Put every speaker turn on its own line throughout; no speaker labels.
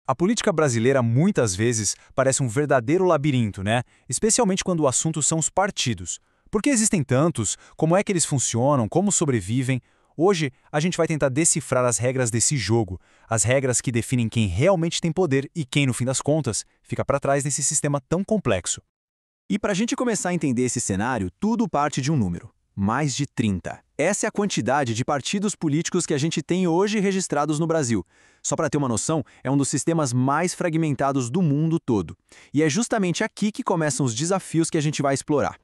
A política brasileira muitas vezes parece um verdadeiro labirinto, né? Especialmente quando o assunto são os partidos. Por que existem tantos? Como é que eles funcionam? Como sobrevivem? Hoje, a gente vai tentar decifrar as regras desse jogo, as regras que definem quem realmente tem poder e quem, no fim das contas, fica para trás nesse sistema tão complexo.
E para a gente começar a entender esse cenário, tudo parte de um número: mais de 30. Essa é a quantidade de partidos políticos que a gente tem hoje registrados no Brasil. Só para ter uma noção, é um dos sistemas mais fragmentados do mundo todo. E é justamente aqui que começam os desafios que a gente vai explorar.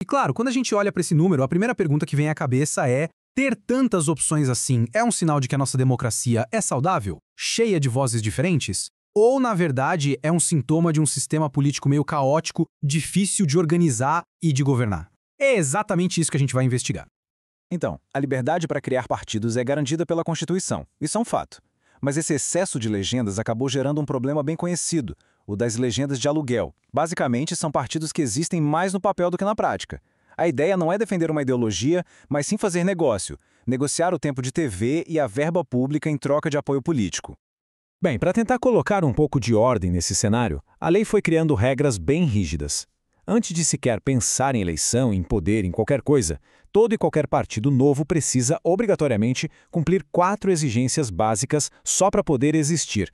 E claro, quando a gente olha para esse número, a primeira pergunta que vem à cabeça é: ter tantas opções assim é um sinal de que a nossa democracia é saudável? Cheia de vozes diferentes? Ou, na verdade, é um sintoma de um sistema político meio caótico, difícil de organizar e de governar? É exatamente isso que a gente vai investigar.
Então, a liberdade para criar partidos é garantida pela Constituição, isso é um fato. Mas esse excesso de legendas acabou gerando um problema bem conhecido, o das legendas de aluguel. Basicamente, são partidos que existem mais no papel do que na prática. A ideia não é defender uma ideologia, mas sim fazer negócio, negociar o tempo de TV e a verba pública em troca de apoio político.
Bem, para tentar colocar um pouco de ordem nesse cenário, a lei foi criando regras bem rígidas. Antes de sequer pensar em eleição, em poder, em qualquer coisa, todo e qualquer partido novo precisa, obrigatoriamente, cumprir 4 exigências básicas só para poder existir.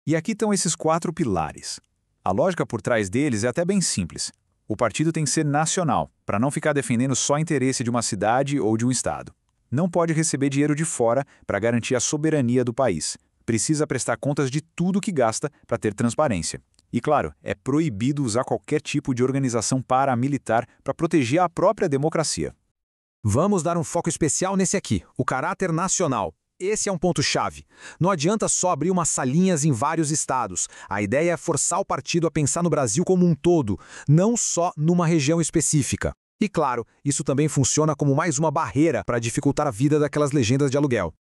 E aqui estão esses 4 pilares. A lógica por trás deles é até bem simples. O partido tem que ser nacional, para não ficar defendendo só interesse de uma cidade ou de um estado. Não pode receber dinheiro de fora para garantir a soberania do país. Precisa prestar contas de tudo que gasta para ter transparência. E, claro, é proibido usar qualquer tipo de organização paramilitar para proteger a própria democracia.
Vamos dar um foco especial nesse aqui, o caráter nacional. Esse é um ponto-chave. Não adianta só abrir umas salinhas em vários estados. A ideia é forçar o partido a pensar no Brasil como um todo, não só numa região específica. E, claro, isso também funciona como mais uma barreira para dificultar a vida daquelas legendas de aluguel.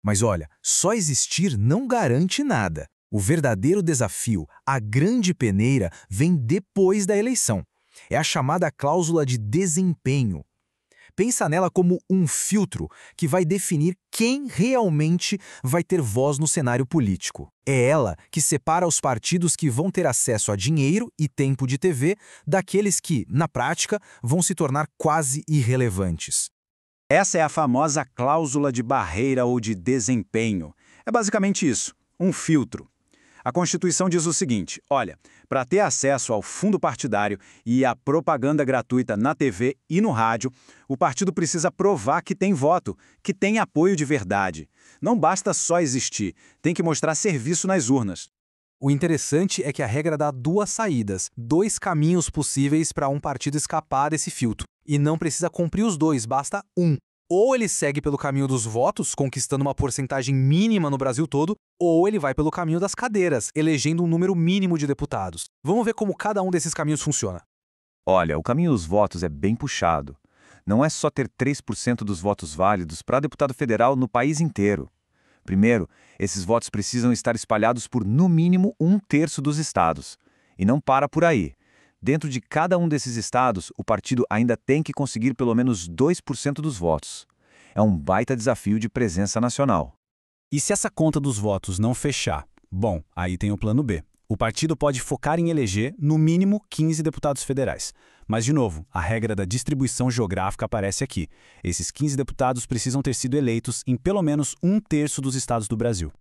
Mas olha, só existir não garante nada. O verdadeiro desafio, a grande peneira, vem depois da eleição. É a chamada cláusula de desempenho. Pensa nela como um filtro que vai definir quem realmente vai ter voz no cenário político. É ela que separa os partidos que vão ter acesso a dinheiro e tempo de TV daqueles que, na prática, vão se tornar quase irrelevantes.
Essa é a famosa cláusula de barreira ou de desempenho. É basicamente isso, um filtro. A Constituição diz o seguinte: olha, para ter acesso ao fundo partidário e à propaganda gratuita na TV e no rádio, o partido precisa provar que tem voto, que tem apoio de verdade. Não basta só existir, tem que mostrar serviço nas urnas.
O interessante é que a regra dá 2 saídas, 2 caminhos possíveis para um partido escapar desse filtro. E não precisa cumprir os 2, basta um. Ou ele segue pelo caminho dos votos, conquistando uma porcentagem mínima no Brasil todo, ou ele vai pelo caminho das cadeiras, elegendo um número mínimo de deputados. Vamos ver como cada um desses caminhos funciona.
Olha, o caminho dos votos é bem puxado. Não é só ter 3% dos votos válidos para deputado federal no país inteiro. Primeiro, esses votos precisam estar espalhados por, no mínimo, 1/3 dos estados. E não para por aí. Dentro de cada um desses estados, o partido ainda tem que conseguir pelo menos 2% dos votos. É um baita desafio de presença nacional.
E se essa conta dos votos não fechar? Bom, aí tem o plano B. O partido pode focar em eleger, no mínimo, 15 deputados federais. Mas, de novo, a regra da distribuição geográfica aparece aqui. Esses 15 deputados precisam ter sido eleitos em pelo menos 1/3 dos estados do Brasil.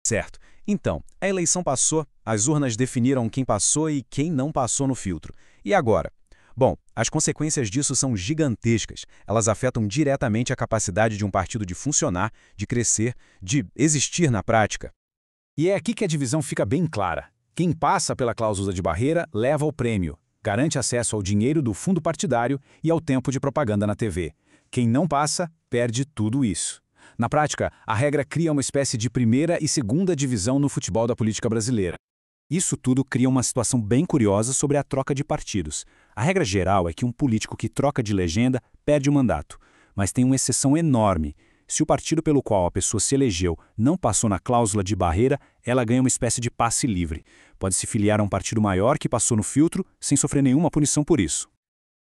Certo. Então, a eleição passou, as urnas definiram quem passou e quem não passou no filtro. E agora? Bom, as consequências disso são gigantescas. Elas afetam diretamente a capacidade de um partido de funcionar, de crescer, de existir na prática.
E é aqui que a divisão fica bem clara. Quem passa pela cláusula de barreira leva o prêmio, garante acesso ao dinheiro do fundo partidário e ao tempo de propaganda na TV. Quem não passa, perde tudo isso. Na prática, a regra cria uma espécie de primeira e segunda divisão no futebol da política brasileira. Isso tudo cria uma situação bem curiosa sobre a troca de partidos. A regra geral é que um político que troca de legenda perde o mandato, mas tem uma exceção enorme. Se o partido pelo qual a pessoa se elegeu não passou na cláusula de barreira, ela ganha uma espécie de passe livre. Pode se filiar a um partido maior que passou no filtro sem sofrer nenhuma punição por isso.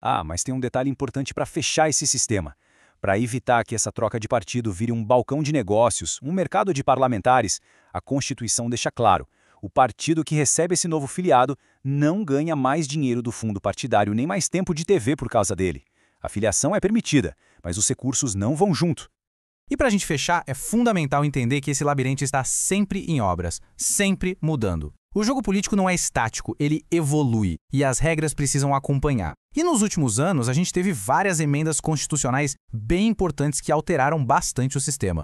Ah, mas tem um detalhe importante para fechar esse sistema. Para evitar que essa troca de partido vire um balcão de negócios, um mercado de parlamentares, a Constituição deixa claro:
O partido que recebe esse novo filiado não ganha mais dinheiro do fundo partidário nem mais tempo de TV por causa dele. A filiação é permitida, mas os recursos não vão junto.
E para a gente fechar, é fundamental entender que esse labirinto está sempre em obras, sempre mudando. O jogo político não é estático, ele evolui, e as regras precisam acompanhar. E nos últimos anos, a gente teve várias emendas constitucionais bem importantes que alteraram bastante o sistema.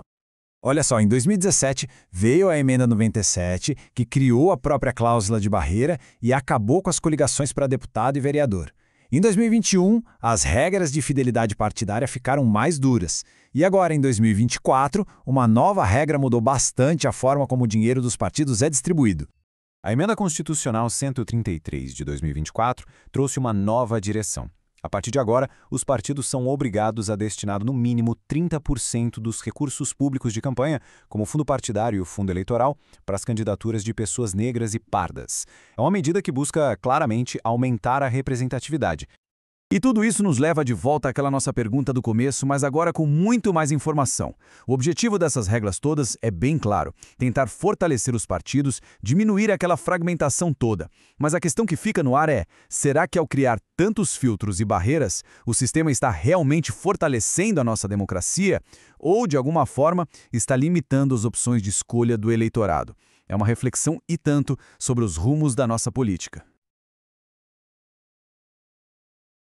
Olha só, em 2017 veio a Emenda 97, que criou a própria cláusula de barreira e acabou com as coligações para deputado e vereador. Em 2021, as regras de fidelidade partidária ficaram mais duras. E agora, em 2024, uma nova regra mudou bastante a forma como o dinheiro dos partidos é distribuído.
A Emenda Constitucional 133 de 2024 trouxe uma nova direção. A partir de agora, os partidos são obrigados a destinar no mínimo 30% dos recursos públicos de campanha, como o fundo partidário e o fundo eleitoral, para as candidaturas de pessoas negras e pardas. É uma medida que busca claramente aumentar a representatividade.
E tudo isso nos leva de volta àquela nossa pergunta do começo, mas agora com muito mais informação. O objetivo dessas regras todas é bem claro: tentar fortalecer os partidos, diminuir aquela fragmentação toda. Mas a questão que fica no ar é: será que ao criar tantos filtros e barreiras, o sistema está realmente fortalecendo a nossa democracia? Ou, de alguma forma, está limitando as opções de escolha do eleitorado? É uma reflexão e tanto sobre os rumos da nossa política.